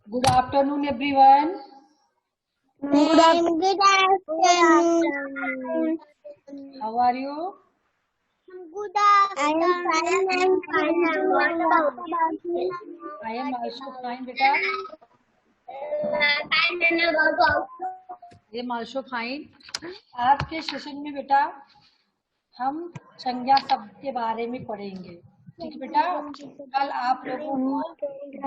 Good afternoon, everyone. Good afternoon. How are you? Good afternoon. I am fine. What about you? I am also fine, beta. I am also fine. आज के session में बेटा हम संज्ञा शब्द के बारे में पढ़ेंगे। ठीक है बेटा। कल आप लोगों को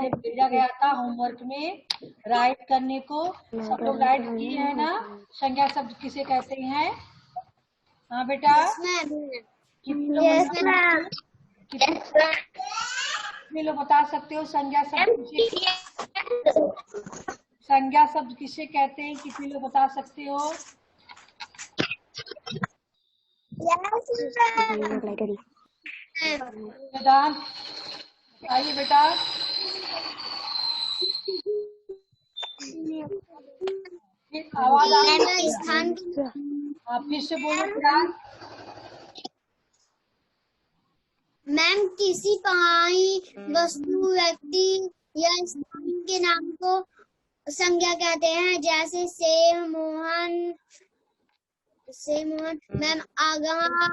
ये भेजा गया था होमवर्क में राइट करने को। सब लोग राइट किए हैं ना? संज्ञा शब्द किसे कहते हैं? हाँ बेटा। कितने लोग बता सकते हो संज्ञा शब्द किसे कहते हैं? कितने लोग बता सकते हो? वेदांत आइए बेटा। आवाज आप फिर से बोलो बेटा। मैम किसी पहाड़ी वस्तु व्यक्ति या स्थान के नाम को संज्ञा कहते हैं, जैसे save Mohan. Ma'am Agra,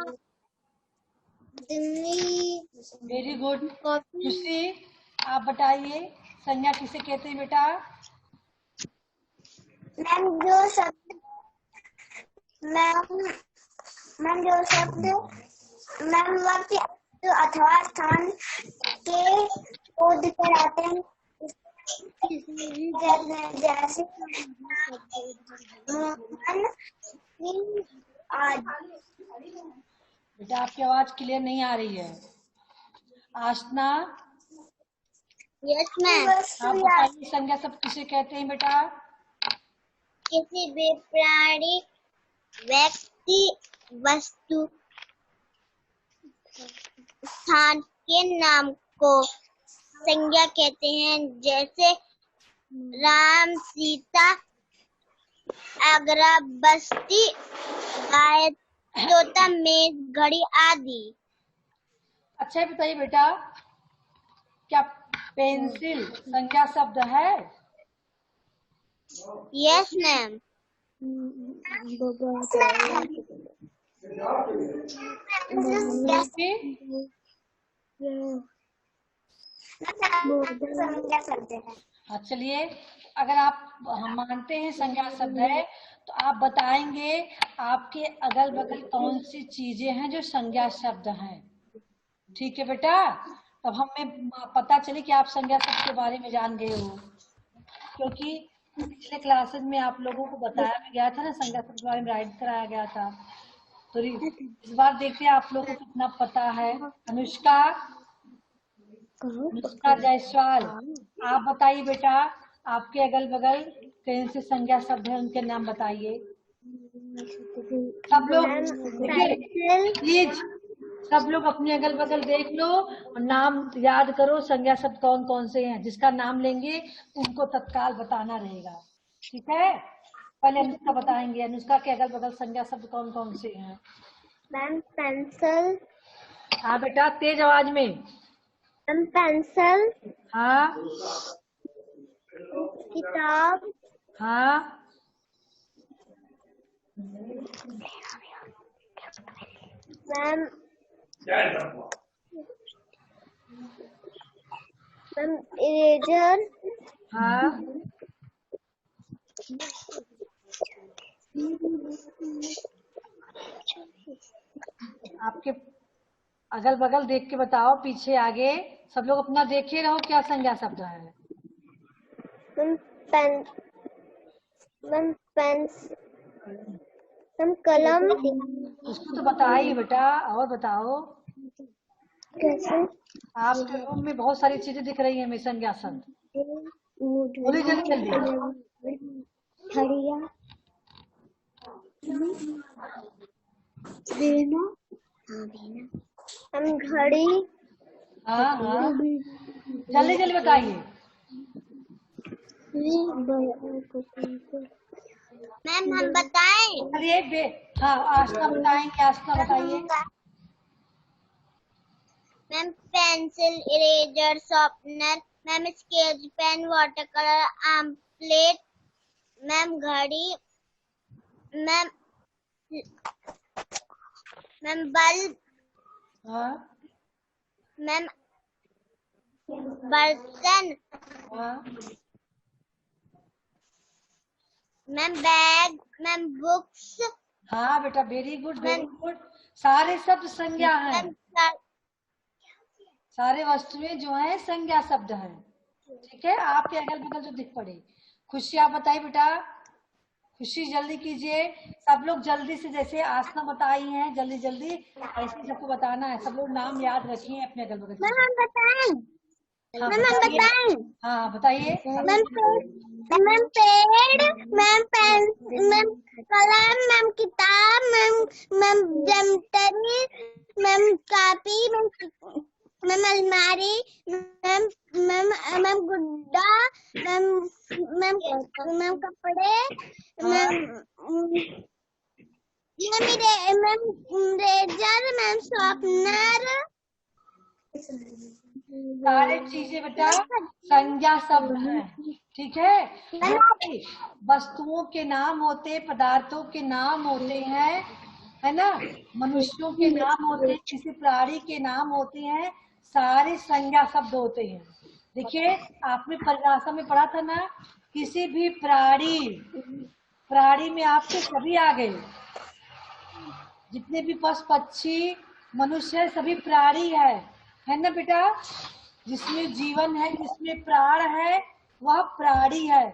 Delhi. Very good. खुशी आप बताइए संज्ञा किसे कहते हैं बेटा? मैम जो शब्द वक्त अथवा स्थान के शोध कर आते हैं, जैसे बेटा आपकी आवाज क्लियर नहीं आ रही है। आसना। Yes ma'am. आप बताइए संज्ञा शब्द किसे कहते हैं बेटा? किसी भी प्राणी, व्यक्ति, वस्तु, स्थान के नाम को संज्ञा कहते हैं, जैसे राम, सीता, आगरा, बस्ती, गाय, तोता, मेज, घड़ी आदि। अच्छा बताइए बेटा, क्या पेंसिल संज्ञा शब्द है? Yes ma'am. हाँ चलिए, अगर आप हम मानते हैं संज्ञा शब्द है तो आप बताएंगे आपके अगल बगल कौन सी चीजें हैं जो संज्ञा शब्द हैं। ठीक है बेटा। तब हमें पता चले कि आप संज्ञा शब्द के बारे में जान गए हो, क्योंकि पिछले क्लासेस में आप लोगों को बताया भी गया था ना, संज्ञा शब्द के बारे में राइट कराया गया था। तो इस बार देखते हैं आप लोगों को कितना पता है। अनुष्का जायसवाल, आप बताइए बेटा, आपके अगल बगल कौन से संज्ञा शब्द है, उनके नाम बताइए। सब लोग प्लीज, सब लोग अपने अगल बगल देख लो और नाम याद करो संज्ञा शब्द कौन कौन से हैं। जिसका नाम लेंगे उनको तत्काल बताना रहेगा। ठीक है। पहले अनुष्का बताएंगे, अनुष्का के अगल बगल संज्ञा शब्द कौन कौन से हैं? Ma'am pencil. हाँ बेटा, तेज आवाज में। Ma'am pencil. हाँ। किताब। हाँ। Ma'am eraser. हाँ। आपके अगल बगल देख के बताओ, पीछे आगे सब लोग अपना देखे रहो, क्या संज्ञा शब्द है? कलम। उसको तो बताइए बेटा, और बताओ। कैसे? आपके रूम में बहुत सारी चीजें दिख रही है हमें संज्ञा शब्द, बोलिए जल्दी जल्दी। घड़िया। हम घड़ी। हाँ हाँ, जल्दी जल्दी बताइए। मैम हम बताएं? चलिए हाँ, आस्था बताएंगे, आस्था बताइए। Ma'am pencil, eraser, sharpener, ma'am sketch pen, water colour, आम प्लेट, मैम घड़ी, मैम बल्ब, हाँ मैम बर्तन, हाँ मैम बैग, मैम बुक्स, हाँ बेटा, वेरी गुड वेरी गुड। सारे शब्द संज्ञा हैं, मैम सारे वस्तुएं जो हैं संज्ञा शब्द हैं। ठीक है, आपके अगल बगल जो दिख पड़े। खुशी आप बताइए बेटा, खुशी जल्दी कीजिए। सब लोग जल्दी से, जैसे आसना बताई हैं, जल्दी जल्दी ऐसे ही सबको बताना है। सब लोग नाम याद रखिए अपने अगल बगल के। हम बताएं, हाँ मैम हम बताइए, बताएं, हाँ बताइए। मैम पेड़, मैम पेन, मैम कलम, मैम किताब, मैम जमतरी, मैम कॉपी, मैम अलमारी, मैम गुड्डा, मैम कपड़े, हाँ मैम रेजर, मैम शॉर्पनर, सारे चीजें बेटा संज्ञा शब्द हैं। ठीक है, जो भी वस्तुओं के नाम होते, पदार्थों के नाम होते हैं, है ना, मनुष्यों के नाम होते हैं, किसी प्राणी के नाम होते हैं, सारे संज्ञा शब्द होते हैं। देखिए, आपने परिभाषा में पढ़ा था ना, किसी भी प्राणी में आपके सभी आ गए। जितने भी पशु पक्षी मनुष्य है, सभी प्राणी है ना बेटा। जिसमें जीवन है, जिसमें प्राण है, वह प्राणी है।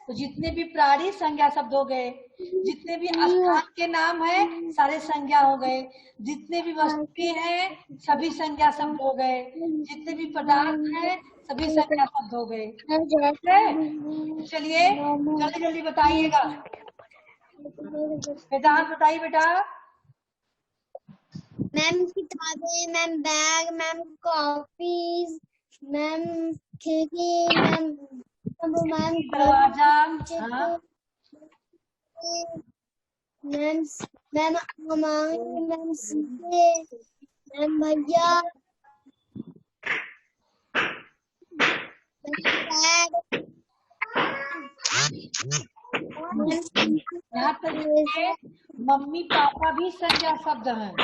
तो जितने भी प्राणी संज्ञा शब्द हो गए। जितने भी स्थान के नाम है, सारे संज्ञा हो गए। जितने भी वस्तुएं हैं, सभी संज्ञा शब्द हो गए। जितने भी पदार्थ हैं, सभी संज्ञा शब्द हो गए। ठीक है, चलिए जल्दी जल्दी बताइएगा। वेदांत बताइए बेटा। मैम किताबें, ma'am bag, ma'am copies, ma'am खिड़की, मैम दरवाजा, हाँ मैम अलमारी, मैम शीशे, मैम भैया, यहाँ तक कि मम्मी पापा भी संज्ञा शब्द हैं,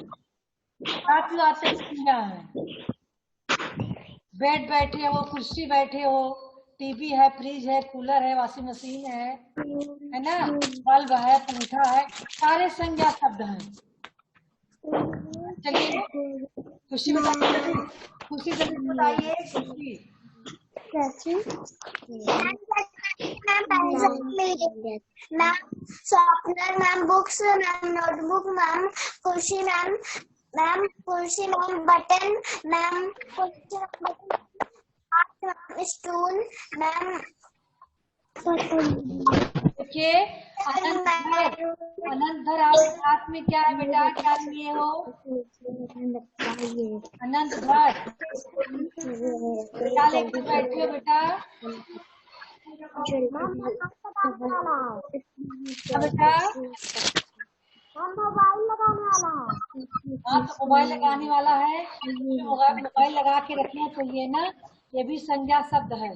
साथ आते संज्ञा है। बेड बैठे हो, कुर्सी बैठे हो, टीवी है, फ्रिज है, कूलर है, वॉशिंग मशीन है ना, बल्ब है, पंखा है, सारे संज्ञा शब्द हैं। चलिए खुशी बताइए, खुशी जल्दी बताइए। खुशी ma'am sharpener, ma'am books, ma'am notebook, ma'am कुर्सी, मैम कुर्सी, ma'am button, ma'am stool, ma'am देखिए, अनंतधर आपके हाथ में क्या है बेटा, क्या लिए हो? अनंतधर क्या लेकर बैठे हो बेटा? बेटा मोबाइल लगाने वाला है। हाँ, तो मोबाइल लगाने वाला है, मोबाइल लगा के रखना चाहिए ना, ये भी संज्ञा शब्द है।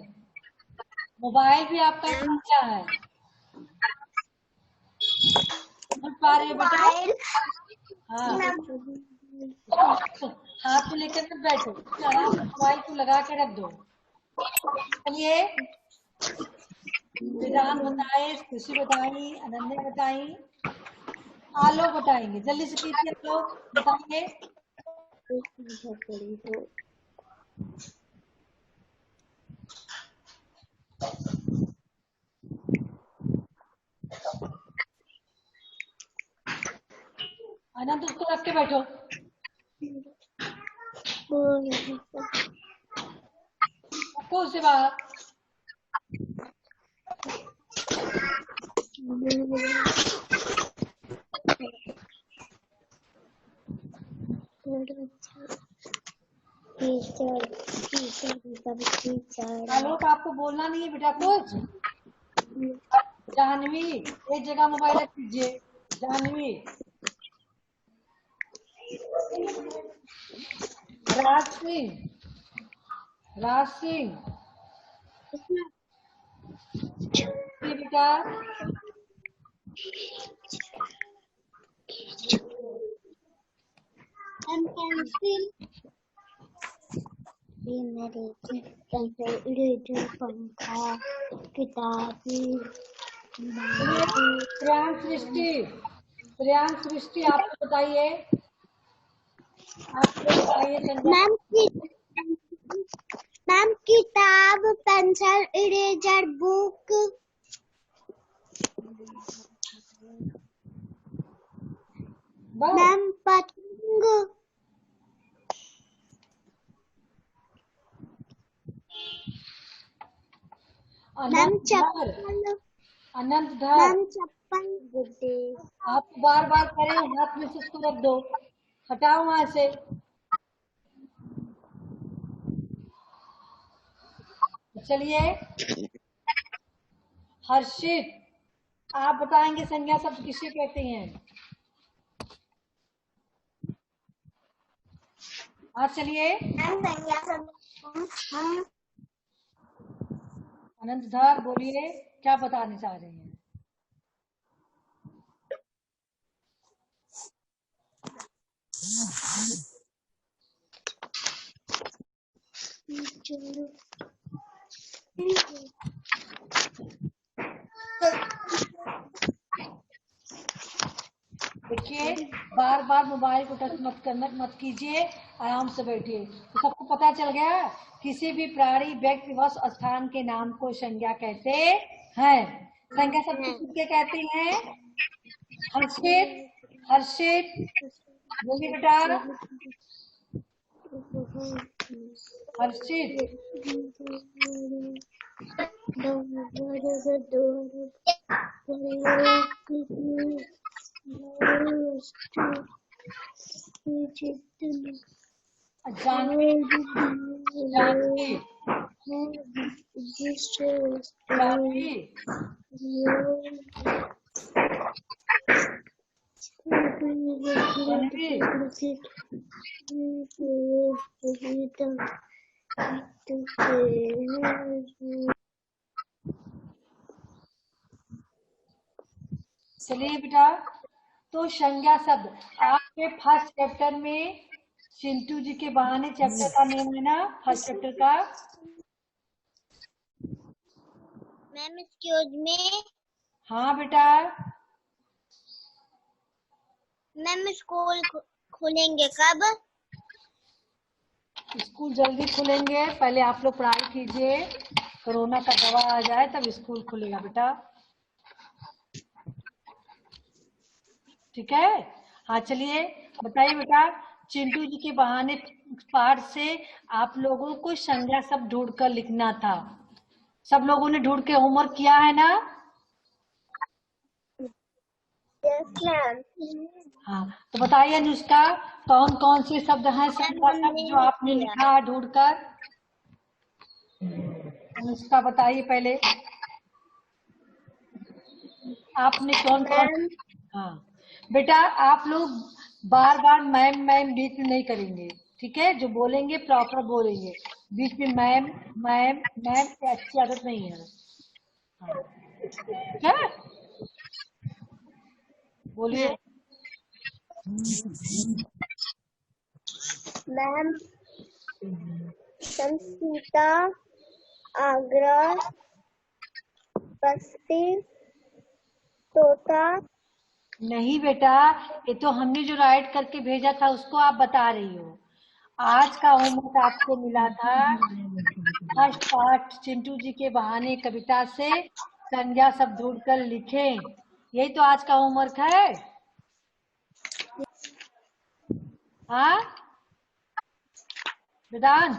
मोबाइल भी आपका संज्ञा है। समझ पा रहे हो बेटा? हाँ, हाथ में लेकर मत बैठो, आराम से मोबाइल को लगा के रख दो। चलिए, वेदांत बताए, खुशी बताई, अनन्या बताई, आलोक बताएंगे। जल्दी से कीजिए, आलोक बताएंगे। अनंत, उसको रख के बैठो। रखो उसे बाहर। आलोक, आपको बोलना नहीं है बेटा कुछ। जाह्नवी, एक जगह मोबाइल रख दीजिए। जाह्नवी, राज सिंह, राज सिंह, ये बेटा पेंसिल, पेंसिल, इरेजर, पंखा, किताब, प्रियांश सृष्टि, प्रियांश सृष्टि आपको बताइए, आपको बताइए संज्ञा। मैम किताब, पेंसिल, इरेजर, बुक, मैम पतंग, मैम चप्पल, अनंतधर, मैम चप्पल, आप बार बार करें, हाथ में से उसको रख दो, हटाओ वहां से। चलिए हर्षित, आप बताएंगे संज्ञा शब्द किसे कहते हैं? हाँ चलिए अनंतधर बोलिए, क्या बताने चाह रहे हैं? देखिए बार बार मोबाइल को टच मत कीजिए, आराम से बैठिए। तो सबको पता चल गया, किसी भी प्राणी, व्यक्ति, वस्तु, स्थान के नाम को संज्ञा कहते हैं। संज्ञा शब्द किसके कहते हैं? हर्षित, हर्षित बोलिए बेटा, हर्षित। जानवी, जानवी, जानवी, चलिए बेटा, तो संज्ञा शब्द आपके फर्स्ट चैप्टर में चिंटू जी के बहाने चैप्टर का नेम है ना, फर्स्ट चैप्टर का। मैम एक्सक्यूज मी, हाँ बेटा, मैम स्कूल खुलेंगे कब? स्कूल जल्दी खुलेंगे, पहले आप लोग पढ़ाई कीजिए, कोरोना का दवा आ जाए तब स्कूल खुलेगा बेटा, ठीक है। हाँ चलिए बताइए बेटा, चिंटू जी के बहाने पाठ से आप लोगों को संज्ञा शब्द ढूंढ कर लिखना था। सब लोगों ने ढूंढ के होमवर्क किया है ना? Yes ma'am. हाँ तो बताइए अनुष्का, कौन कौन से शब्द हैं संज्ञा शब्द जो आपने लिखा है ढूंढ कर? अनुष्का बताइए पहले, आपने कौन कौन? हाँ बेटा, आप लोग बार बार मैम मैम बीच में नहीं करेंगे, ठीक है? जो बोलेंगे प्रॉपर बोलेंगे, बीच में मैम मैम मैम ये अच्छी आदत नहीं है। हाँ ठीक है, बोलिए। मैम संस्कृता, आगरा, बस्ती, तोता। नहीं बेटा, ये तो हमने जो राइट करके भेजा था उसको आप बता रही हो। आज का होमवर्क आपको मिला था फर्स्ट पार्ट, चिंटू जी के बहाने कविता से संज्ञा शब्द ढूंढकर लिखें, यही तो आज का होमवर्क है। हाँ वेदांत,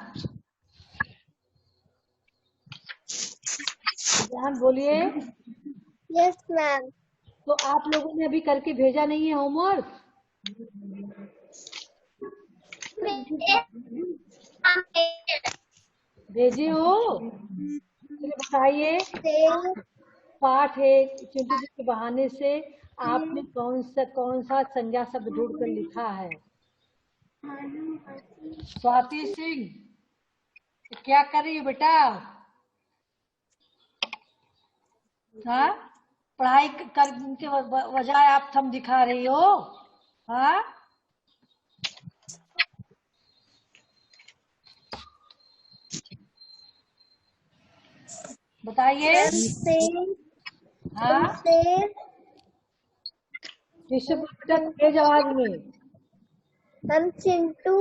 वेदांत बोलिए। Yes ma'am. तो आप लोगों ने अभी करके भेजा नहीं है होमवर्क? भेजे हो? चलिए बताइए, पाठ है चिंटू जी के बहाने से आपने कौन सा संज्ञा शब्द ढूंढ कर लिखा है? स्वाति सिंह, क्या कर रही हो बेटा? हाँ, पढ़ाई करने के बजाय आप थम दिखा रही हो। हाँ, बताइए। हाँ, जिससे बेटा तेज आवाज में। मैम चिंटू।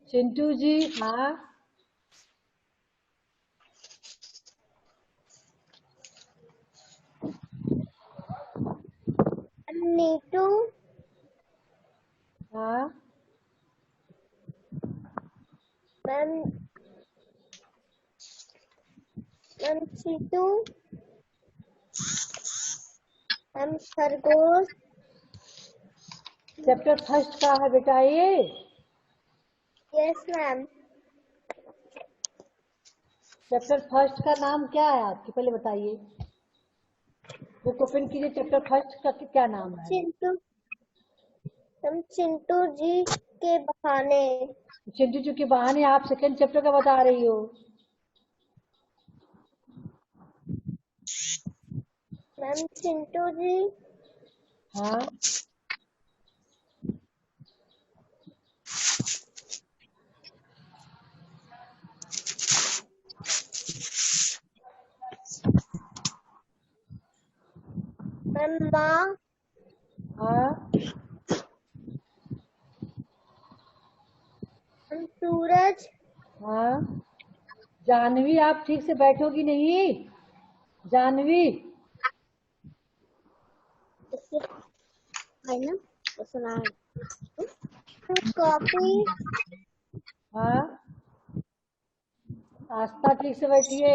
चिंटू जी। हाँ, नीटू। हाँ, मैम चीटू। मैम खरगोश। चैप्टर फर्स्ट का है बेटा ये। Yes ma'am. चैप्टर फर्स्ट का नाम क्या है आपकी, पहले बताइए। बुक ओपन कीजिए, चैप्टर फर्स्ट का क्या नाम है? चिंटू। मैम चिंटू जी के बहाने। चिंटू जी के बहाने आप सेकंड चैप्टर का बता रही हो। मैम चिंटू जी। हाँ, मैम माँ। हाँ, मैम सूरज। हाँ। जानवी आप ठीक से बैठोगी नहीं? जानवी। है ना, सुना है। कॉपी। हाँ, आस्था ठीक से बैठिए।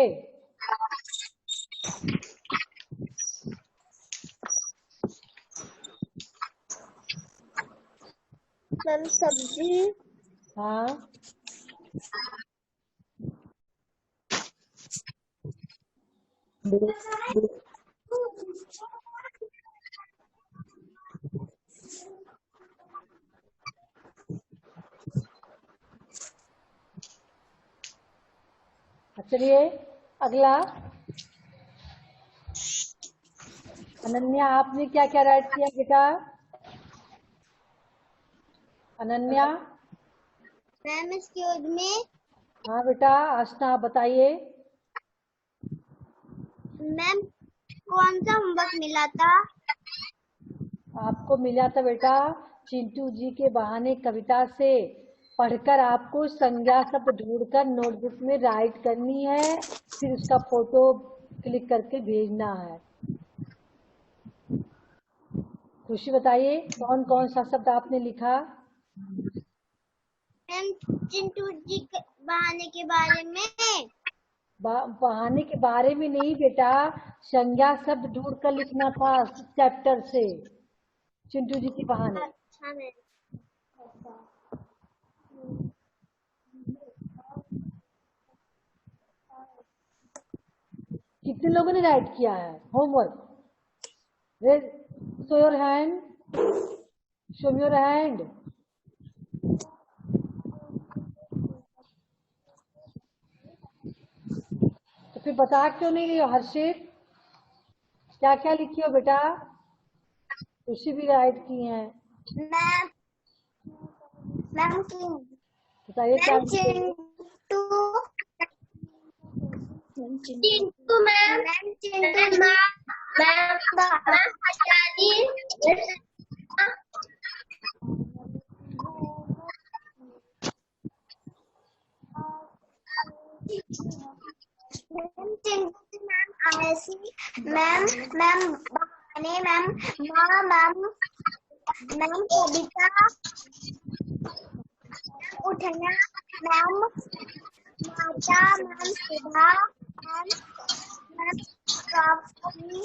मैम सब्जी। हाँ, चलिए अगला। अनन्या आपने क्या क्या राइट किया बेटा? अनन्या। Ma'am excuse me. हाँ बेटा, आस्था आप बताइए। मैम कौन सा होमवर्क मिला था? आपको मिला था बेटा चिंटू जी के बहाने कविता से पढ़कर आपको संज्ञा शब्द ढूंढकर नोटबुक में राइट करनी है, फिर उसका फोटो क्लिक करके भेजना है। खुशी बताइए कौन कौन सा शब्द आपने लिखा? मैम चिंटू जी के बहाने के बारे में। बहाने के बारे में नहीं बेटा, संज्ञा शब्द ढूंढ कर लिखना था चैप्टर से, चिंटू जी के बहाने। अच्छा मैम। कितने लोगों ने राइट किया है homework? Show your hand, show your hand. तो फिर बता क्यों नहीं रही हो हर्षित? क्या क्या लिखी हो बेटा? खुशी भी राइट की है। मैम मैम बताइए क्या लिखे? Chintu. Chintu ma'am. Ma'am Chintu ma'am आजादी। मैम चिंटू मैम आयसी। मैम मैम बहाने। मैम माँ। मैम मैम कविता। उठना। मैम माता। मैम सुधा। Ma'am ma'am coffee.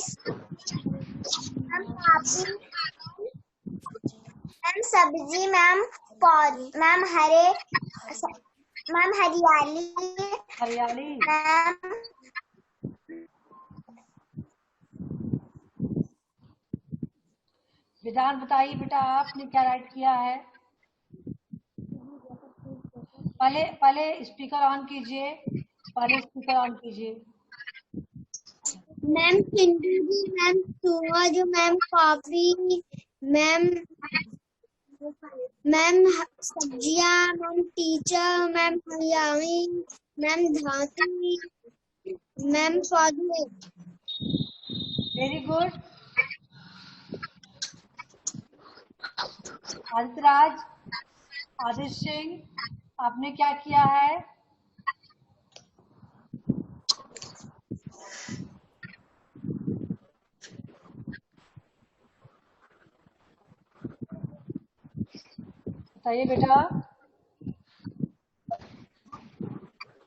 मैम काफी। मैम सब्जी। मैम मैम हरे। मैम हरियाली। हरियाली। मैम विधान बताइए बेटा आपने क्या राइट किया है? पहले पहले स्पीकर ऑन कीजिए। पहले स्पीकर ऑन कीजिए। मैम चिंटू जी, मैम सूरज, मैम कॉफी, मैम सब्जियां, मैम टीचर, मैम हरियाणी, मैम धातु, मैम पौधे। Very good. आदित्यराज, आदित्य सिंह, आपने क्या किया है? बताइए बेटा।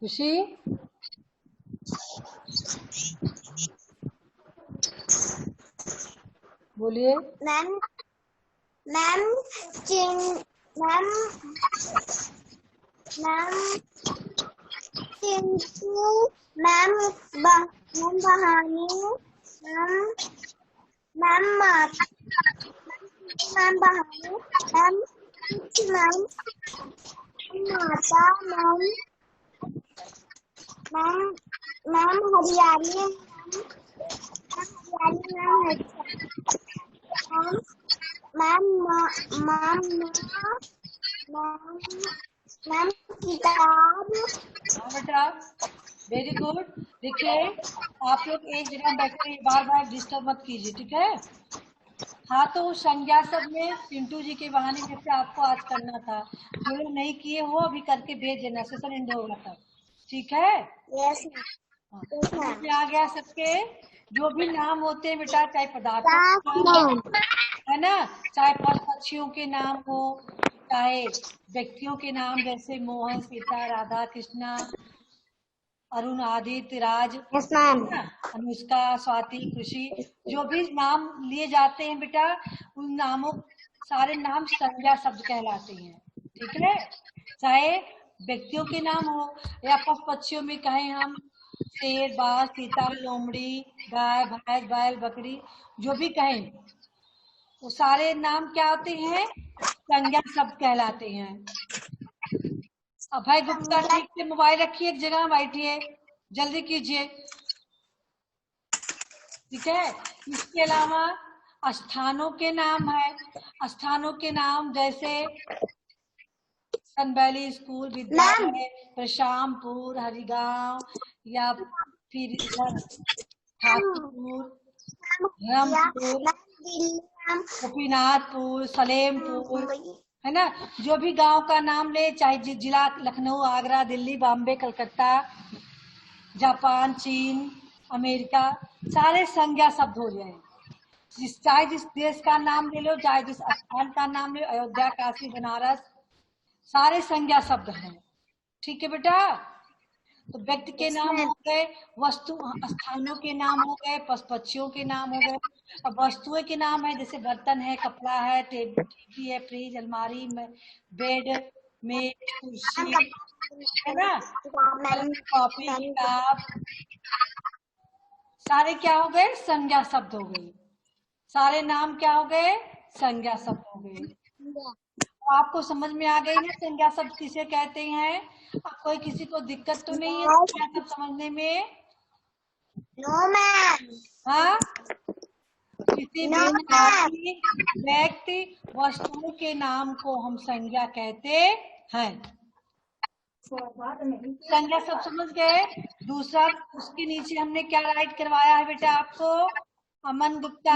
खुशी, बोलिए। मैम मैम चिन मैम मैम चिंटू, मैम बहानी, मैम मैम मैम बहानी, मैम मैम माता, मैम मैम मैम हरियाली, मैम मैम मैम किताब। हाँ बेटा, वेरी गुड। देखिए, आप लोग एक जगह बैठे बार बार डिस्टर्ब मत कीजिए, ठीक है? हाँ, तो संज्ञा शब्द में पिंटू जी के बहाने में से आपको आज करना था। जो लोग नहीं किए हो अभी करके भेज देना, सेशन एंड होगा तब, ठीक है? यस हाँ, समझ में आ गया सबके? जो भी नाम होते हैं बेटा, चाहे पदार्थों के नाम है ना, चाहे पक्षियों के नाम हो, चाहे व्यक्तियों के नाम जैसे मोहन, सीता, राधा, कृष्णा, अरुण, आदित्य, राज, यस मैम। अनुष्का, स्वाति, खुशी, जो भी नाम लिए जाते हैं बेटा, उन नामों सारे नाम संज्ञा शब्द कहलाते हैं, ठीक है? चाहे व्यक्तियों के नाम हो या पशु पक्षियों में कहें हम, शेर, बाघ, चीता, लोमड़ी, गाय, भैंस, बैल, बकरी, जो भी कहें वो सारे नाम क्या होते हैं? संज्ञा शब्द कहलाते हैं। अभय गुप्ता, ठीक से मोबाइल रखिए, एक जगह बैठिए, जल्दी कीजिए, ठीक है? इसके अलावा स्थानों के नाम है। स्थानों के नाम जैसे सनबैली स्कूल, विद्यालय, प्रशामपुर, हरिगांव, या फिर इधर ठाकुरपुर, रामपुर, गोपीनाथपुर, सलेमपुर, है ना? जो भी गांव का नाम ले, चाहे जिला लखनऊ, आगरा, दिल्ली, बॉम्बे, कलकत्ता, जापान, चीन, अमेरिका, सारे संज्ञा शब्द हो जाए। चाहे जिस देश का नाम ले लो, चाहे जिस स्थान का नाम ले, अयोध्या, काशी, बनारस, सारे संज्ञा शब्द हैं, ठीक है बेटा? तो व्यक्ति के नाम हो गए, वस्तु स्थानों के नाम हो गए, पक्षियों के नाम हो गए। अब वस्तुएं के नाम है, जैसे बर्तन है, कपड़ा है, टीवी है, फ्रिज, अलमारी में, बेड, मेज, कुर्सी, है ना, कॉपी, किताब, सारे क्या हो गए? संज्ञा शब्द हो गए। सारे नाम क्या हो गए? संज्ञा शब्द हो गए। तो आपको समझ में आ गई ना संज्ञा शब्द किसे कहते हैं? अब कोई किसी को दिक्कत तो नहीं है संज्ञा शब्द समझने में? No ma'am. हाँ, किसी भी व्यक्ति, वस्तुओं के नाम को हम संज्ञा कहते हैं। संज्ञा शब्द समझ गए? दूसरा, उसके नीचे हमने क्या राइट करवाया है बेटा आपको? अमन गुप्ता,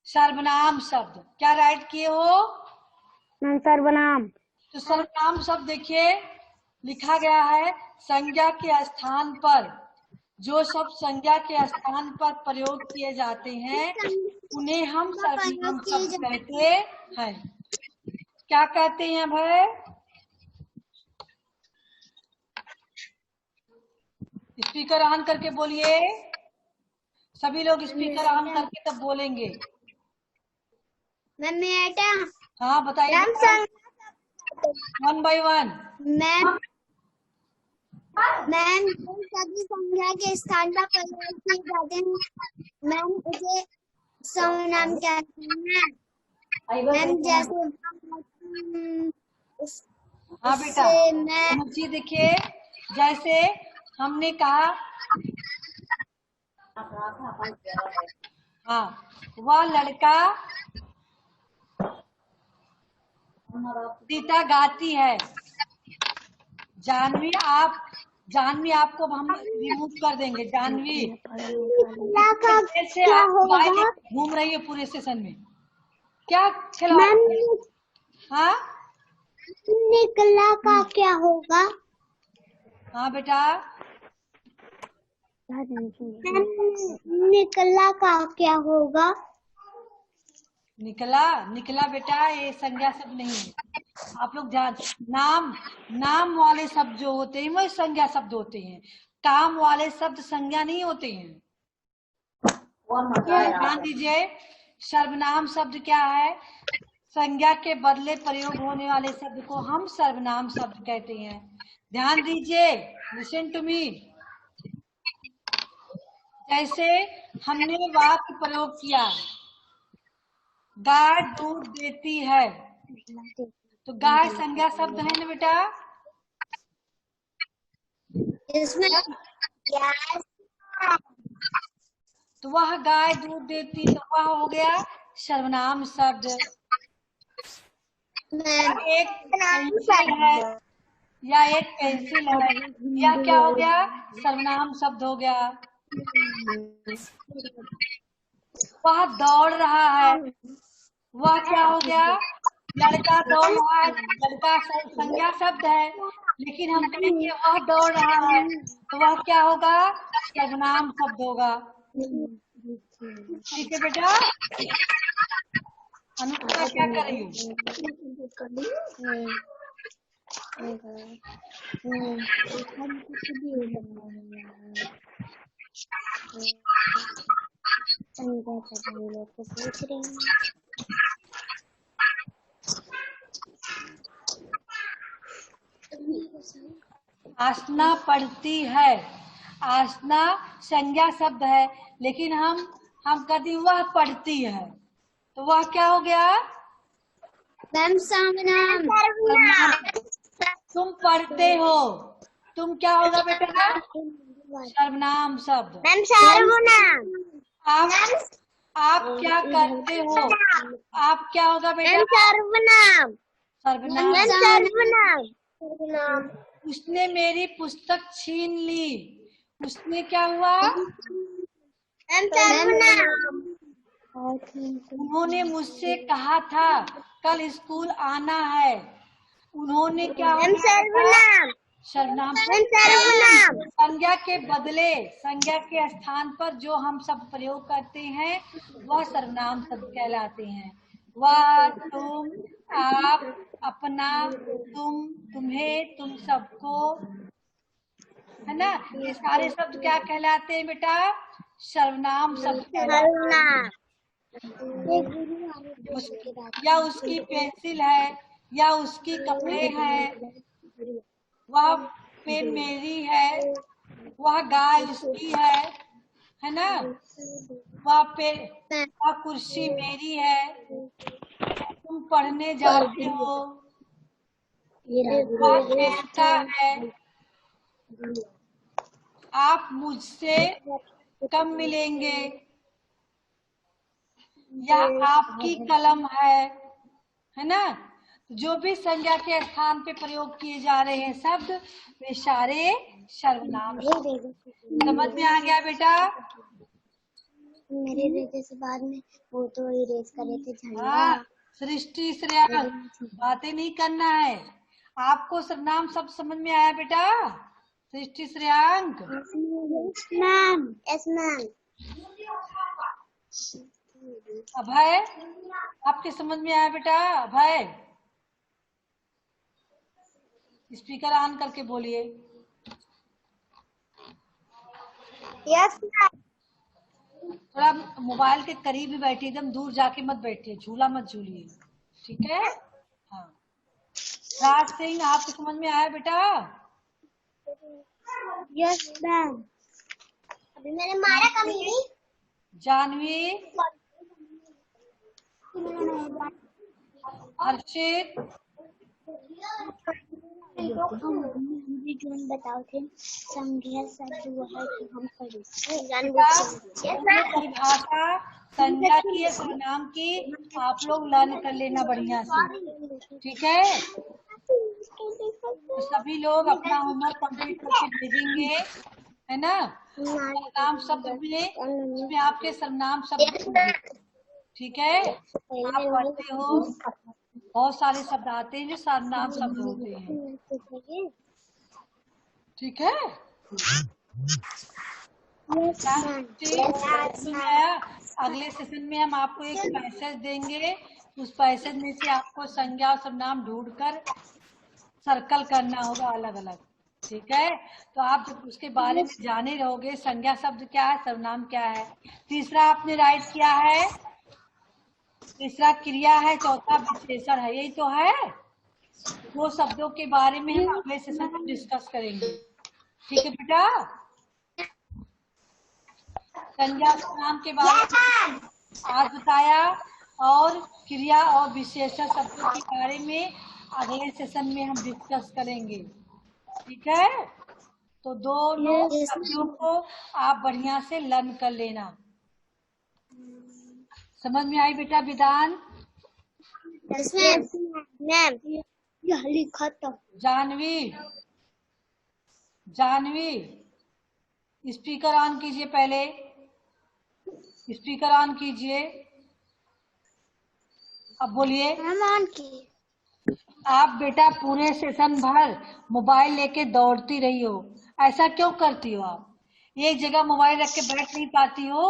सर्वनाम शब्द क्या राइट किए हो? सर्वनाम। तो सर्वनाम शब्द देखिए लिखा गया है, संज्ञा के स्थान पर जो शब्द संज्ञा के स्थान पर प्रयोग किए जाते हैं उन्हें हम सर्वनाम शब्द कहते हैं। क्या कहते हैं भाई? स्पीकर ऑन करके बोलिए, सभी लोग स्पीकर ऑन करके तब बोलेंगे। मैम हाँ बताइए, वन बाय वन। मैम सभी संज्ञा के स्थान पर प्रयोग किए जाते हैं, मैम उसे सर्वनाम कहते हैं। मैम जैसे हाँ बेटा, समझिए, देखिए जैसे हमने कहा, हाँ, वह लड़का सीता गाती है। जानवी आपको हम रिमूव कर देंगे। जानवी से आप घूम रही है पूरे स्टेशन में, क्या खिला? हाँ निकला का क्या होगा? हाँ बेटा, निकला का क्या होगा? निकला बेटा ये संज्ञा शब्द नहीं है। आप लोग ध्यान, नाम वाले शब्द जो होते हैं वो संज्ञा शब्द होते हैं। काम वाले शब्द संज्ञा नहीं होते हैं। ध्यान दीजिए, सर्वनाम शब्द क्या है? संज्ञा के बदले प्रयोग होने वाले शब्द को हम सर्वनाम शब्द कहते हैं। ध्यान दीजिए, लिसन टू मी। जैसे हमने वाक्य प्रयोग किया, गाय दूध देती है, तो गाय संज्ञा शब्द है ना बेटा? इसमें तो वह गाय दूध देती, तो वह हो गया सर्वनाम शब्द। एक पेंसिल है या एक पेंसिल है, या क्या हो गया? सर्वनाम शब्द हो गया। वह दौड़ रहा है, वह क्या हो गया? लड़का दौड़ रहा है, लड़का संज्ञा शब्द है, लेकिन हम कहेंगे वह दौड़ रहा है, तो वह क्या होगा? सर्वनाम शब्द होगा। ठीक है बेटा। अनुष्का क्या कर रही हो? पूछ रही हूँ। आसना पढ़ती है, आसना संज्ञा शब्द है, लेकिन हम कहते हैं वह पढ़ती है, तो वह क्या हो गया? सर्वनाम। तुम पढ़ते हो, तुम क्या होगा बेटा? सर्वनाम शब्द। सर्वनाम। आप क्या करते हो? आप क्या होगा बेटा? सर्वनाम। सर्वनाम। सर्वनाम। उसने मेरी पुस्तक छीन ली, उसने क्या हुआ? सर्वनाम। उन्होंने मुझसे कहा था कल स्कूल आना है, उन्होंने क्या हुआ? सर्वनाम। सर्वनाम। सर्वनाम। संज्ञा के बदले, संज्ञा के स्थान पर जो हम सब प्रयोग करते हैं वह सर्वनाम शब्द कहलाते हैं। वह, तुम, आप, अपना, तुम, तुम्हें, तुम सबको, है ना? ये सारे शब्द क्या कहलाते हैं बेटा? सर्वनाम शब्द कहलाते हैं। या उसकी पेंसिल है, या उसकी कपड़े हैं, वह पेन मेरी है, वह गाय उसकी है ना? वह कुर्सी मेरी है, तुम पढ़ने जाते हो, वह खेलता है, आप मुझसे कम मिलेंगे, यह आपकी कलम है ना? जो भी संज्ञा के स्थान पे प्रयोग किए जा रहे हैं शब्द, वे सारे सर्वनाम। समझ में आ गया बेटा? मेरे बेटे से बाद में वो तो इरेज करे थे झंडा। हाँ, सृष्टि श्रेयांक, बातें नहीं करना है। आपको सर्वनाम शब्द समझ में आया बेटा? Srishti Shreyank? Ma'am, yes ma'am. Abhay, आपके समझ में आया बेटा? अभय, स्पीकर ऑन करके बोलिए। Yes ma'am. थोड़ा मोबाइल के करीब ही बैठिए, एकदम दूर जाके मत बैठिए, झूला मत झूलिए, ठीक है? हाँ, राज सिंह, आपको समझ में आया बेटा? Yes ma'am. अभी मैंने मारा कभी नहीं। जानवी, हर्षित, मुझे जो बताओ थे संज्ञा शब्द वो है कि हम परिभाषा संज्ञा की सर्वनाम की आप लोग लर्न कर लेना बढ़िया से, ठीक है। तो सभी लोग अपना होमवर्क कंप्लीट करके भेजेंगे, है ना। सर्वनाम शब्द में इसमें आपके सर्वनाम शब्द होंगे, ठीक है। आप पढ़ते हो, बहुत सारे शब्द आते हैं जो सर्वनाम शब्द होते हैं, ठीक है। अगले सेशन में हम आपको एक पैसेज देंगे, उस पैसेज में से आपको संज्ञा और सर्वनाम ढूंढकर सर्कल करना होगा अलग अलग, ठीक है। तो आप जब उसके बारे में जाने रहोगे, संज्ञा शब्द क्या है, सर्वनाम क्या है। तीसरा आपने राइट किया है, तीसरा क्रिया है, चौथा विशेषण है, यही तो है। दो शब्दों के बारे में हम अगले सेशन में डिस्कस करेंगे, ठीक है बेटा। संज्ञा सर्वनाम के बारे में आज बताया, और क्रिया और विशेषण शब्दों के बारे में अगले सेशन में हम डिस्कस करेंगे, ठीक है। तो दोनों शब्दों को आप बढ़िया से लर्न कर लेना। समझ में आई बेटा विधान? मैम लिखा था। जानवी स्पीकर ऑन कीजिए, पहले स्पीकर ऑन कीजिए, अब बोलिए। ऑन की। आप बेटा पूरे सेशन भर मोबाइल लेके दौड़ती रही हो, ऐसा क्यों करती हो? आप एक जगह मोबाइल रख के बैठ नहीं पाती हो?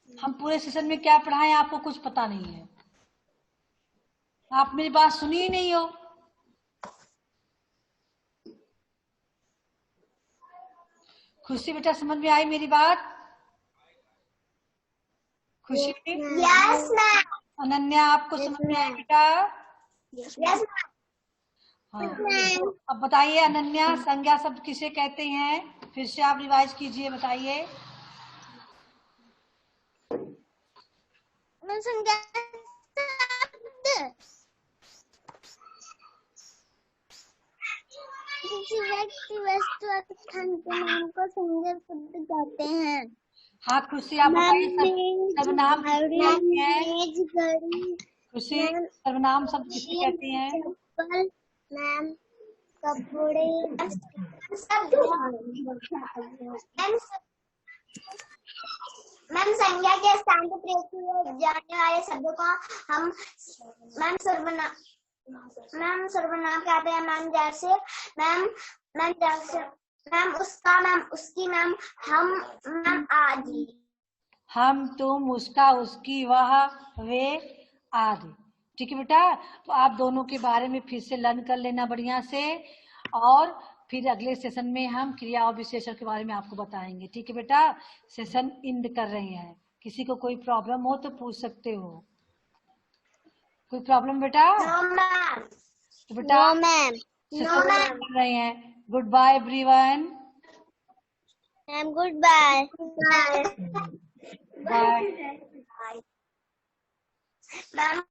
हम पूरे सेशन में क्या पढ़ाएं आपको कुछ पता नहीं है, आप मेरी बात सुनी ही नहीं हो। खुशी बेटा समझ में आई मेरी बात? खुशी? Yes ma'am. अनन्या आपको समझ में आई बेटा? यस हाँ। अब बताइए अनन्या, संज्ञा शब्द किसे कहते हैं? फिर से आप रिवाइज कीजिए, बताइए। संज्ञा किसी व्यक्ति वस्तु अथवा स्थान के नाम को संज्ञा शब्द कहते हैं। हाँ खुशी, आप बताइए सर्वनाम किसे कहते हैं? खुशी, सर्वनाम शब्द किसे कहते हैं? चप्पल, मैम कपड़े, मैम संज्ञा के स्थान पर प्रयोग किए जाने वाले शब्दों को हम मैम सर्वनाम कहते हैं। मैम उसका, मैम उसकी, मैम हम, मैम आदि। हम, तुम, उसका, उसकी, वह, वे आदि, ठीक है बेटा। तो आप दोनों के बारे में फिर से लर्न कर लेना बढ़िया से, और फिर अगले सेशन में हम क्रिया और विशेषण के बारे में आपको बताएंगे, ठीक है बेटा। सेशन एंड कर रहे हैं, किसी को कोई प्रॉब्लम हो तो पूछ सकते हो। कोई प्रॉब्लम बेटा? No ma'am. तो बेटा सेशन कर रहे हैं। Good bye everyone. Ma'am good bye. Bye. Ma'am